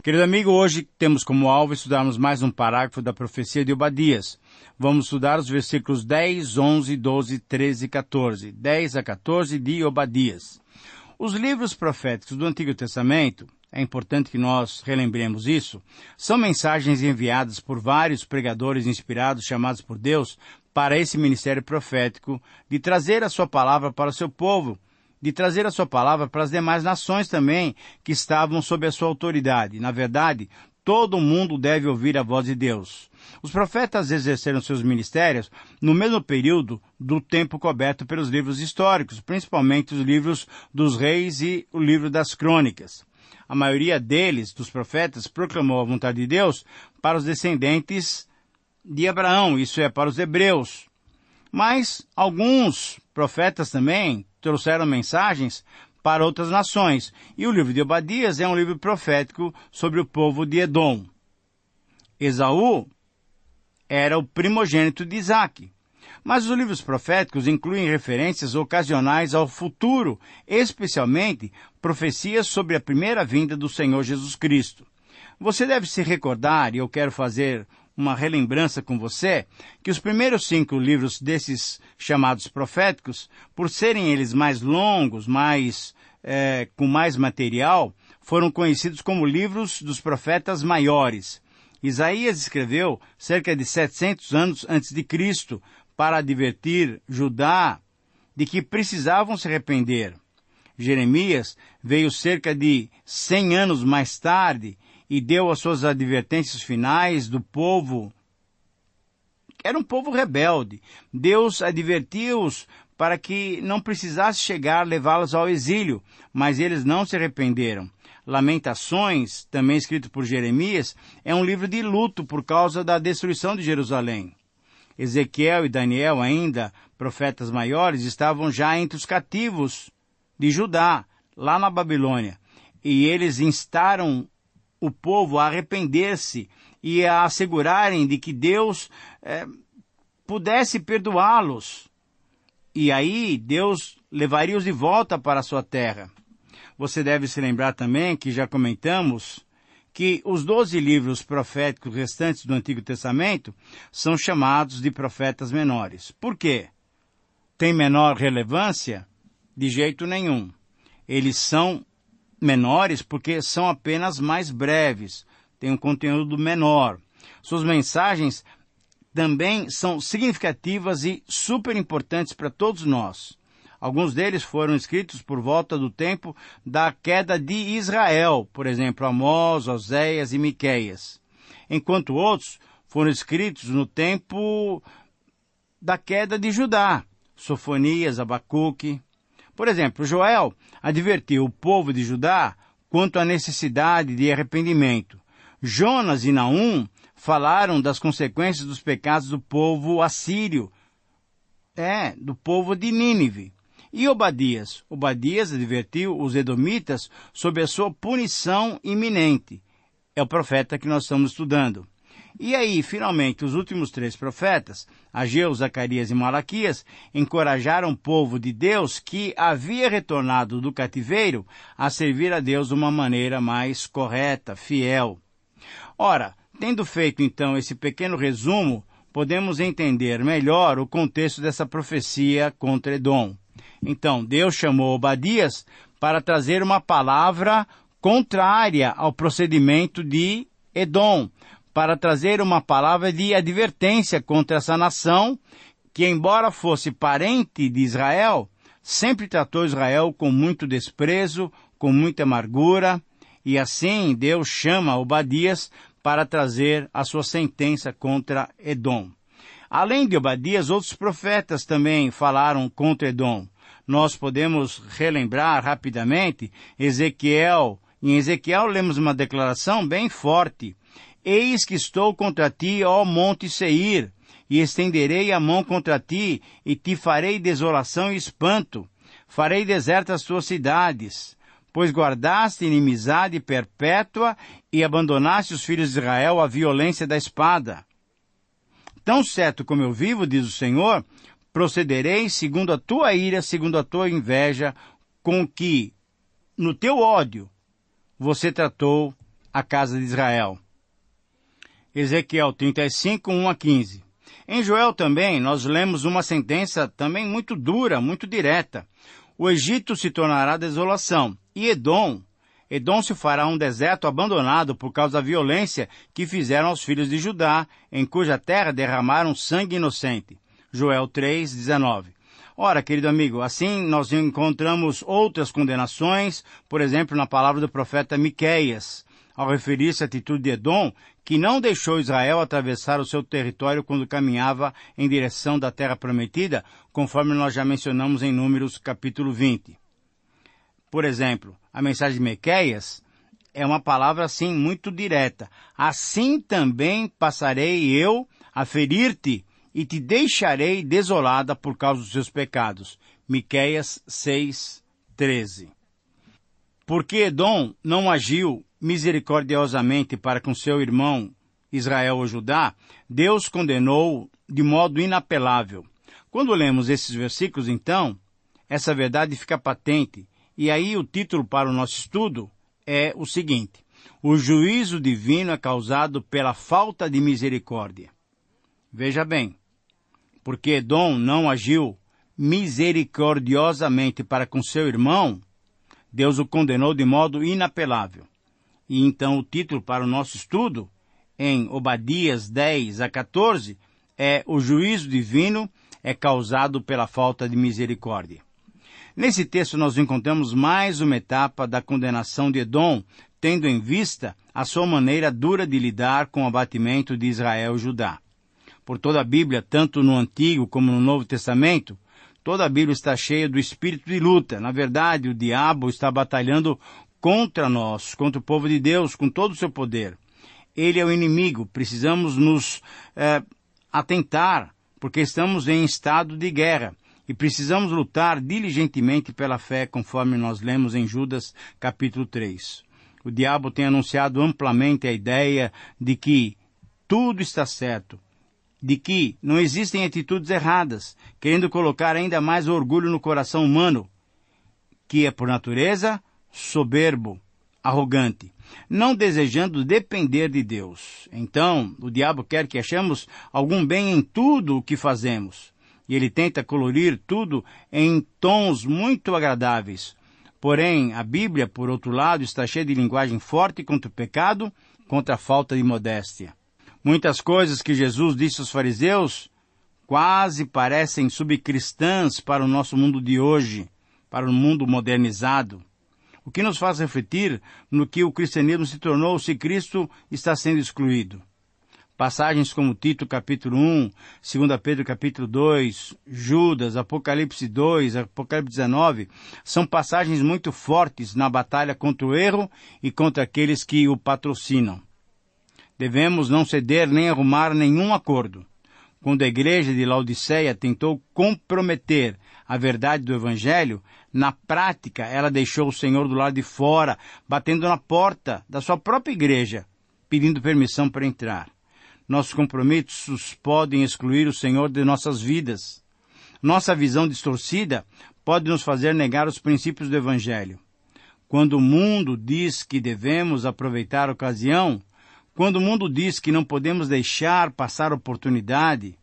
Querido amigo, hoje temos como alvo estudarmos mais um parágrafo da profecia de Obadias. Vamos estudar os versículos 10, 11, 12, 13 e 14. 10 a 14 de Obadias. Os livros proféticos do Antigo Testamento, é importante que nós relembremos isso, são mensagens enviadas por vários pregadores inspirados chamados por Deus para esse ministério profético de trazer a sua palavra para o seu povo, de trazer a sua palavra para as demais nações também que estavam sob a sua autoridade. Na verdade, todo mundo deve ouvir a voz de Deus. Os profetas exerceram seus ministérios no mesmo período do tempo coberto pelos livros históricos, principalmente os livros dos reis e o livro das crônicas. A maioria deles, dos profetas, proclamou a vontade de Deus para os descendentes de Abraão, isso é, para os hebreus. Mas alguns profetas também trouxeram mensagens para outras nações. E o livro de Obadias é um livro profético sobre o povo de Edom. Esaú era o primogênito de Isaque. Mas os livros proféticos incluem referências ocasionais ao futuro, especialmente profecias sobre a primeira vinda do Senhor Jesus Cristo. Você deve se recordar, e eu quero fazer uma relembrança com você, que os primeiros 5 livros desses chamados proféticos, por serem eles mais longos, com mais material, foram conhecidos como livros dos profetas maiores. Isaías escreveu cerca de 700 anos antes de Cristo para advertir Judá de que precisavam se arrepender. Jeremias veio cerca de 100 anos mais tarde e deu as suas advertências finais do povo, que era um povo rebelde. Deus advertiu-os para que não precisasse chegar a levá-los ao exílio, mas eles não se arrependeram. Lamentações, também escrito por Jeremias, é um livro de luto por causa da destruição de Jerusalém. Ezequiel e Daniel, ainda profetas maiores, estavam já entre os cativos de Judá, lá na Babilônia, e eles instaram o povo a arrepender-se e a assegurarem de que Deus pudesse perdoá-los. E aí Deus levaria-os de volta para a sua terra. Você deve se lembrar também que já comentamos que os 12 livros proféticos restantes do Antigo Testamento são chamados de profetas menores. Por quê? Tem menor relevância? De jeito nenhum. Eles são menores porque são apenas mais breves, têm um conteúdo menor. Suas mensagens também são significativas e super importantes para todos nós. Alguns deles foram escritos por volta do tempo da queda de Israel, por exemplo, Amós, Oséias e Miqueias, enquanto outros foram escritos no tempo da queda de Judá, Sofonias, Abacuque. Por exemplo, Joel advertiu o povo de Judá quanto à necessidade de arrependimento. Jonas e Naum falaram das consequências dos pecados do povo assírio, do povo de Nínive. E Obadias advertiu os edomitas sobre a sua punição iminente. É o profeta que nós estamos estudando. E aí, finalmente, os últimos 3 profetas, Ageu, Zacarias e Malaquias, encorajaram o povo de Deus que havia retornado do cativeiro a servir a Deus de uma maneira mais correta, fiel. Ora, tendo feito então esse pequeno resumo, podemos entender melhor o contexto dessa profecia contra Edom. Então, Deus chamou Obadias para trazer uma palavra contrária ao procedimento de Edom, para trazer uma palavra de advertência contra essa nação que, embora fosse parente de Israel, sempre tratou Israel com muito desprezo, com muita amargura, e assim Deus chama Obadias para trazer a sua sentença contra Edom. Além de Obadias, outros profetas também falaram contra Edom. Nós podemos relembrar rapidamente Ezequiel. Em Ezequiel lemos uma declaração bem forte. Eis que estou contra ti, ó monte Seir, e estenderei a mão contra ti, e te farei desolação e espanto. Farei desertas as tuas cidades, pois guardaste inimizade perpétua e abandonaste os filhos de Israel à violência da espada. Tão certo como eu vivo, diz o Senhor, procederei segundo a tua ira, segundo a tua inveja, com que, no teu ódio, você tratou a casa de Israel. Ezequiel 35, 1 a 15. Em Joel também, nós lemos uma sentença também muito dura, muito direta. O Egito se tornará desolação, e Edom se fará um deserto abandonado por causa da violência que fizeram aos filhos de Judá, em cuja terra derramaram sangue inocente. Joel 3, 19. Ora, querido amigo, assim nós encontramos outras condenações, por exemplo, na palavra do profeta Miqueias, ao referir-se à atitude de Edom, que não deixou Israel atravessar o seu território quando caminhava em direção da terra prometida, conforme nós já mencionamos em Números capítulo 20. Por exemplo, a mensagem de Miqueias é uma palavra assim muito direta. Assim também passarei eu a ferir-te e te deixarei desolada por causa dos seus pecados. Miqueias 6, 13. Porque Edom não agiu misericordiosamente para com seu irmão Israel ou Judá, Deus condenou de modo inapelável. Quando lemos esses versículos, então, essa verdade fica patente. E aí o título para o nosso estudo é o seguinte: o juízo divino é causado pela falta de misericórdia. Veja bem, porque Edom não agiu misericordiosamente para com seu irmão, Deus o condenou de modo inapelável. E então o título para o nosso estudo, em Obadias 10 a 14, é o juízo divino é causado pela falta de misericórdia. Nesse texto nós encontramos mais uma etapa da condenação de Edom, tendo em vista a sua maneira dura de lidar com o abatimento de Israel e Judá. Por toda a Bíblia, tanto no Antigo como no Novo Testamento, toda a Bíblia está cheia do espírito de luta. Na verdade, o diabo está batalhando contra nós, contra o povo de Deus, com todo o seu poder. Ele é o inimigo, precisamos nos atentar, porque estamos em estado de guerra. E precisamos lutar diligentemente pela fé, conforme nós lemos em Judas, capítulo 3. O diabo tem anunciado amplamente a ideia de que tudo está certo, de que não existem atitudes erradas, querendo colocar ainda mais orgulho no coração humano, que é por natureza soberbo, arrogante, não desejando depender de Deus. Então, o diabo quer que achemos algum bem em tudo o que fazemos. E ele tenta colorir tudo em tons muito agradáveis. Porém, a Bíblia, por outro lado, está cheia de linguagem forte contra o pecado, contra a falta de modéstia. Muitas coisas que Jesus disse aos fariseus quase parecem subcristãs para o nosso mundo de hoje, para o mundo modernizado. O que nos faz refletir no que o cristianismo se tornou se Cristo está sendo excluído. Passagens como Tito capítulo 1, 2 Pedro capítulo 2, Judas, Apocalipse 2, Apocalipse 19, são passagens muito fortes na batalha contra o erro e contra aqueles que o patrocinam. Devemos não ceder nem arrumar nenhum acordo. Quando a igreja de Laodiceia tentou comprometer a verdade do Evangelho, na prática ela deixou o Senhor do lado de fora, batendo na porta da sua própria igreja, pedindo permissão para entrar. Nossos compromissos podem excluir o Senhor de nossas vidas. Nossa visão distorcida pode nos fazer negar os princípios do Evangelho. Quando o mundo diz que devemos aproveitar a ocasião, quando o mundo diz que não podemos deixar passar a oportunidade,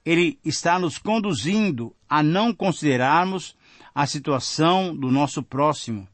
ele está nos conduzindo a não considerarmos a situação do nosso próximo.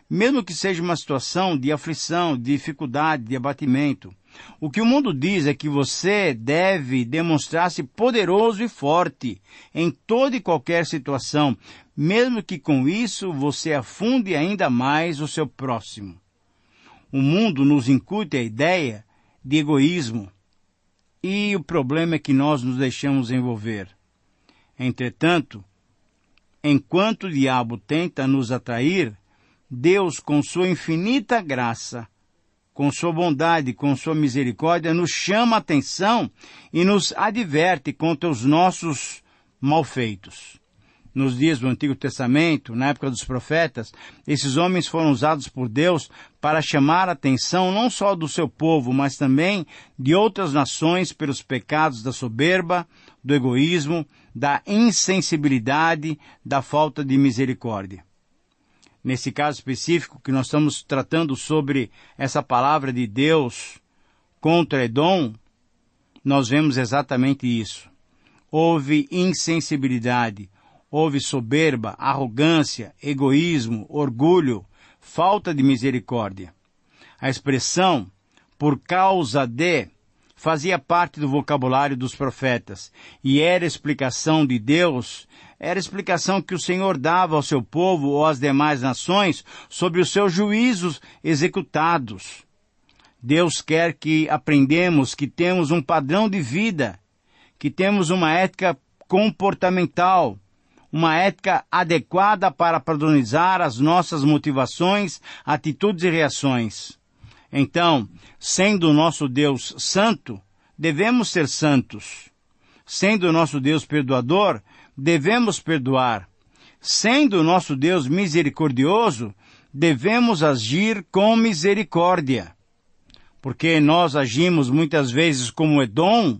Mesmo que seja uma situação de aflição, de dificuldade, de abatimento. O que o mundo diz é que você deve demonstrar-se poderoso e forte em toda e qualquer situação, mesmo que com isso você afunde ainda mais o seu próximo. O mundo nos incute a ideia de egoísmo, e o problema é que nós nos deixamos envolver. Entretanto, enquanto o diabo tenta nos atrair, Deus, com sua infinita graça, com sua bondade, com sua misericórdia, nos chama a atenção e nos adverte contra os nossos malfeitos. Nos dias do Antigo Testamento, na época dos profetas, esses homens foram usados por Deus para chamar a atenção não só do seu povo, mas também de outras nações pelos pecados da soberba, do egoísmo, da insensibilidade, da falta de misericórdia. nesse caso específico que nós estamos tratando sobre essa palavra de Deus contra Edom, nós vemos exatamente isso. Houve insensibilidade, houve soberba, arrogância, egoísmo, orgulho, falta de misericórdia. A expressão por causa de fazia parte do vocabulário dos profetas e era explicação de Deus, era explicação que o Senhor dava ao seu povo ou às demais nações sobre os seus juízos executados. Deus quer que aprendamos que temos um padrão de vida, que temos uma ética comportamental, uma ética adequada para padronizar as nossas motivações, atitudes e reações. Então, sendo o nosso Deus santo, devemos ser santos. Sendo o nosso Deus perdoador, devemos perdoar. Sendo o nosso Deus misericordioso, devemos agir com misericórdia. Porque nós agimos muitas vezes como Edom,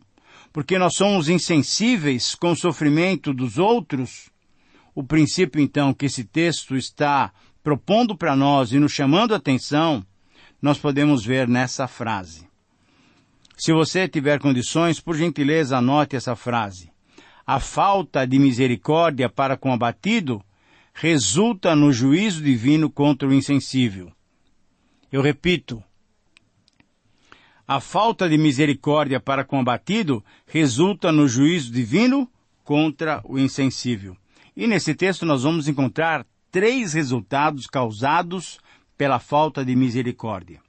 porque nós somos insensíveis com o sofrimento dos outros. O princípio, então, que esse texto está propondo para nós e nos chamando a atenção, nós podemos ver nessa frase. Se você tiver condições, por gentileza, anote essa frase. A falta de misericórdia para com o abatido resulta no juízo divino contra o insensível. Eu repito, a falta de misericórdia para com o abatido resulta no juízo divino contra o insensível. E nesse texto nós vamos encontrar 3 resultados causados pela falta de misericórdia.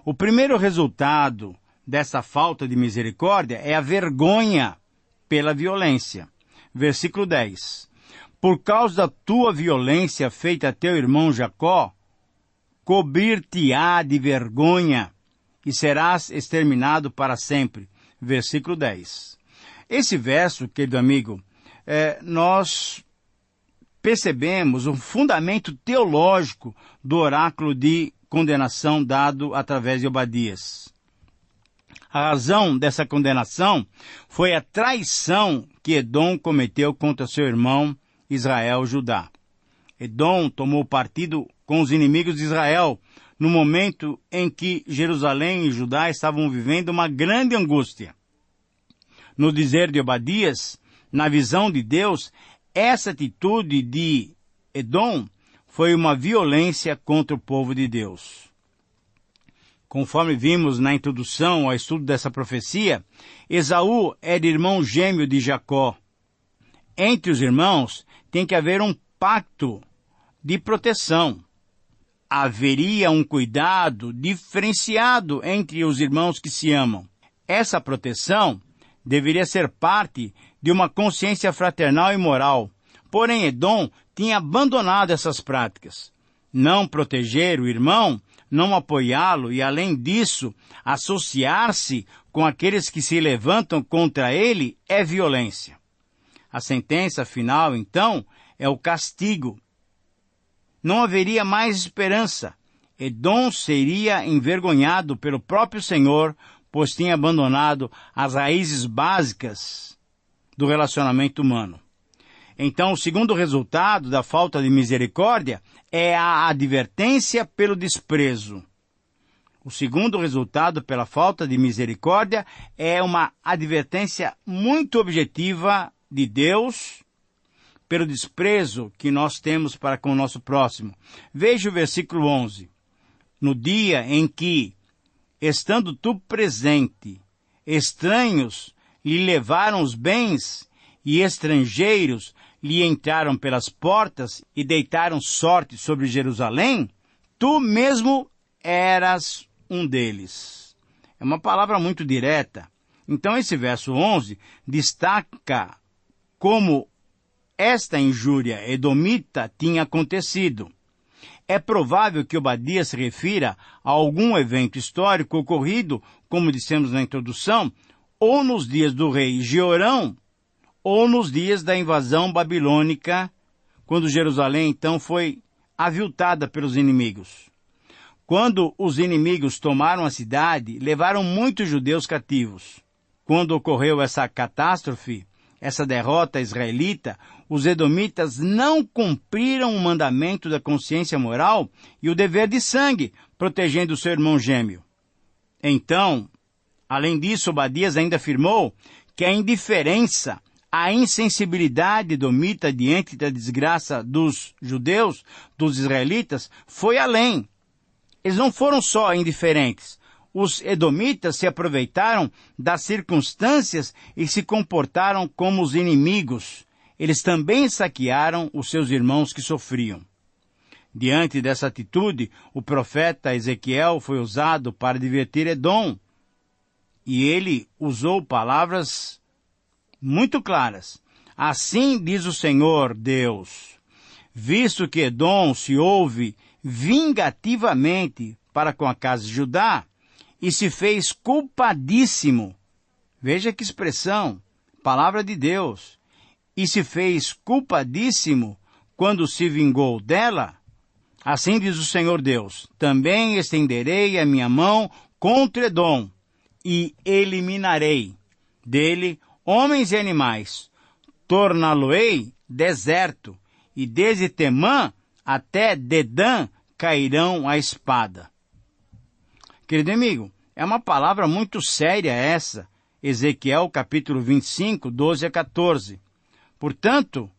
O primeiro resultado dessa falta de misericórdia é a vergonha pela violência. Versículo 10. Por causa da tua violência feita a teu irmão Jacó, cobrir-te-á de vergonha e serás exterminado para sempre. Versículo 10. Esse verso, querido amigo, nós percebemos um fundamento teológico do oráculo de condenação dado através de Obadias. A razão dessa condenação foi a traição que Edom cometeu contra seu irmão Israel, Judá. Edom tomou partido com os inimigos de Israel no momento em que Jerusalém e Judá estavam vivendo uma grande angústia. No dizer de Obadias, na visão de Deus, essa atitude de Edom foi uma violência contra o povo de Deus. Conforme vimos na introdução ao estudo dessa profecia, Esaú era irmão gêmeo de Jacó. Entre os irmãos tem que haver um pacto de proteção. Haveria um cuidado diferenciado entre os irmãos que se amam. Essa proteção deveria ser parte de uma consciência fraternal e moral. Porém, Edom tinha abandonado essas práticas. Não proteger o irmão, não apoiá-lo e, além disso, associar-se com aqueles que se levantam contra ele é violência. A sentença final, então, é o castigo. Não haveria mais esperança. Edom seria envergonhado pelo próprio Senhor, pois tinha abandonado as raízes básicas do relacionamento humano. Então, o segundo resultado da falta de misericórdia é a advertência pelo desprezo. O segundo resultado pela falta de misericórdia é uma advertência muito objetiva de Deus pelo desprezo que nós temos para com o nosso próximo. Veja o versículo 11. No dia em que, estando tu presente, estranhos lhe levaram os bens e estrangeiros lhe entraram pelas portas e deitaram sorte sobre Jerusalém, tu mesmo eras um deles. É uma palavra muito direta. Então esse verso 11 destaca como esta injúria edomita tinha acontecido. É provável que Obadias se refira a algum evento histórico ocorrido, como dissemos na introdução, ou nos dias do rei Jeorão, ou nos dias da invasão babilônica, quando Jerusalém então foi aviltada pelos inimigos. Quando os inimigos tomaram a cidade, levaram muitos judeus cativos. Quando ocorreu essa catástrofe, essa derrota israelita, os edomitas não cumpriram o mandamento da consciência moral e o dever de sangue, protegendo o seu irmão gêmeo. Então, além disso, Obadias ainda afirmou que a indiferença, a insensibilidade edomita diante da desgraça dos judeus, dos israelitas, foi além. Eles não foram só indiferentes. Os edomitas se aproveitaram das circunstâncias e se comportaram como os inimigos. Eles também saquearam os seus irmãos que sofriam. Diante dessa atitude, o profeta Ezequiel foi usado para advertir Edom. E ele usou palavras muito claras. Assim diz o Senhor Deus, visto que Edom se ouve vingativamente para com a casa de Judá, e se fez culpadíssimo. Veja que expressão, palavra de Deus. E se fez culpadíssimo quando se vingou dela. Assim diz o Senhor Deus, também estenderei a minha mão contra Edom, e eliminarei dele homens e animais. Torná-lo-ei deserto, e desde Temã até Dedã cairão a espada. Querido amigo, é uma palavra muito séria essa, Ezequiel capítulo 25, 12 a 14. Portanto,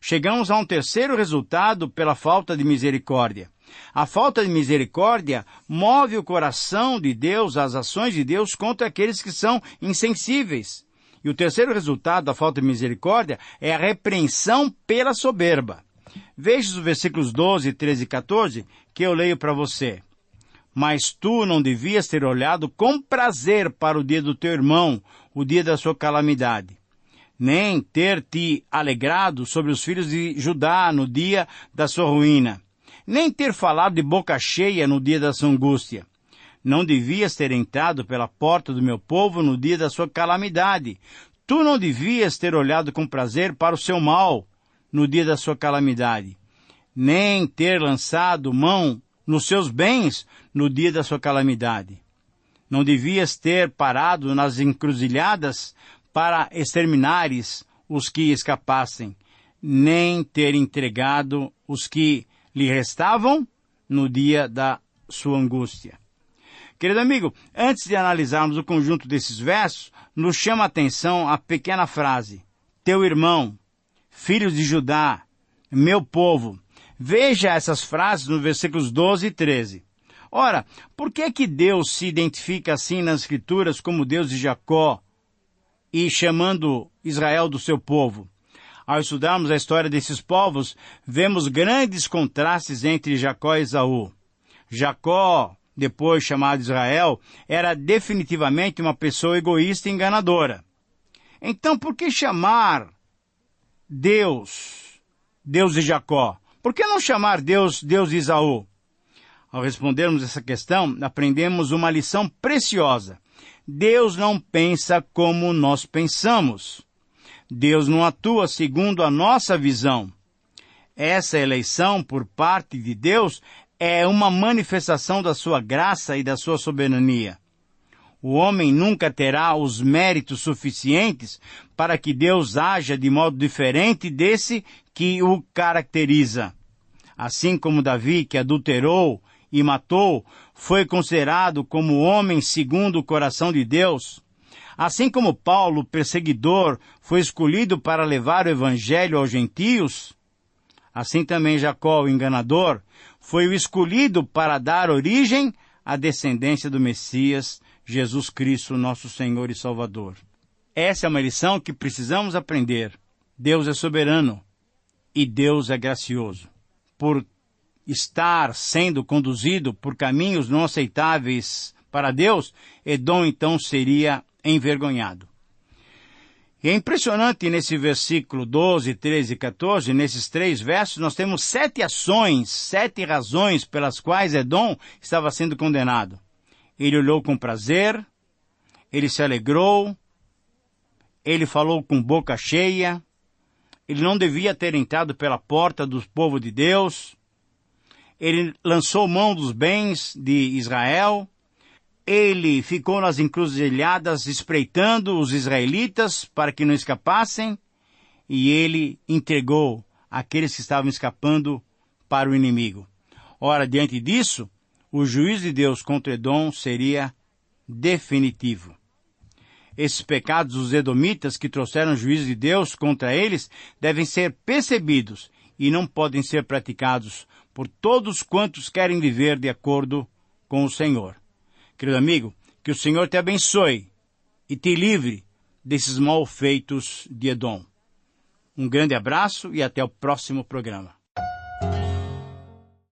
chegamos a um terceiro resultado pela falta de misericórdia. A falta de misericórdia move o coração de Deus, as ações de Deus contra aqueles que são insensíveis. E o terceiro resultado da falta de misericórdia é a repreensão pela soberba. Veja os versículos 12, 13 e 14 que eu leio para você. Mas tu não devias ter olhado com prazer para o dia do teu irmão, o dia da sua calamidade, nem ter te alegrado sobre os filhos de Judá no dia da sua ruína, nem ter falado de boca cheia no dia da sua angústia. Não devias ter entrado pela porta do meu povo no dia da sua calamidade. Tu não devias ter olhado com prazer para o seu mal no dia da sua calamidade, nem ter lançado mão nos seus bens no dia da sua calamidade. Não devias ter parado nas encruzilhadas para exterminares os que escapassem, nem ter entregado os que lhe restavam no dia da sua angústia. Querido amigo, antes de analisarmos o conjunto desses versos, nos chama a atenção a pequena frase, teu irmão, filhos de Judá, meu povo. Veja essas frases nos versículos 12 e 13. Ora, por que que Deus se identifica assim nas Escrituras como Deus de Jacó e chamando Israel do seu povo? Ao estudarmos a história desses povos, vemos grandes contrastes entre Jacó e Esaú. Jacó, depois chamado Israel, era definitivamente uma pessoa egoísta e enganadora. Então, por que chamar Deus de Jacó? Por que não chamar Deus de Esaú? Ao respondermos essa questão, aprendemos uma lição preciosa. Deus não pensa como nós pensamos. Deus não atua segundo a nossa visão. Essa eleição por parte de Deus é uma manifestação da sua graça e da sua soberania. O homem nunca terá os méritos suficientes para que Deus haja de modo diferente desse que o caracteriza. Assim como Davi, que adulterou e matou, foi considerado como homem segundo o coração de Deus. Assim como Paulo, perseguidor, foi escolhido para levar o evangelho aos gentios, assim também Jacó, o enganador, foi o escolhido para dar origem à descendência do Messias, Jesus Cristo, nosso Senhor e Salvador. Essa é uma lição que precisamos aprender. Deus é soberano e Deus é gracioso. Por estar sendo conduzido por caminhos não aceitáveis para Deus, Edom então seria envergonhado. E é impressionante nesse versículo 12, 13 e 14, nesses 3 versos, nós temos 7 ações, 7 razões pelas quais Edom estava sendo condenado. Ele olhou com prazer, ele se alegrou, ele falou com boca cheia, ele não devia ter entrado pela porta do povo de Deus, ele lançou mão dos bens de Israel, ele ficou nas encruzilhadas espreitando os israelitas para que não escapassem, e ele entregou aqueles que estavam escapando para o inimigo. Ora, diante disso, o juízo de Deus contra Edom seria definitivo. Esses pecados dos edomitas que trouxeram o juízo de Deus contra eles devem ser percebidos e não podem ser praticados por todos quantos querem viver de acordo com o Senhor. Querido amigo, que o Senhor te abençoe e te livre desses malfeitos de Edom. Um grande abraço e até o próximo programa.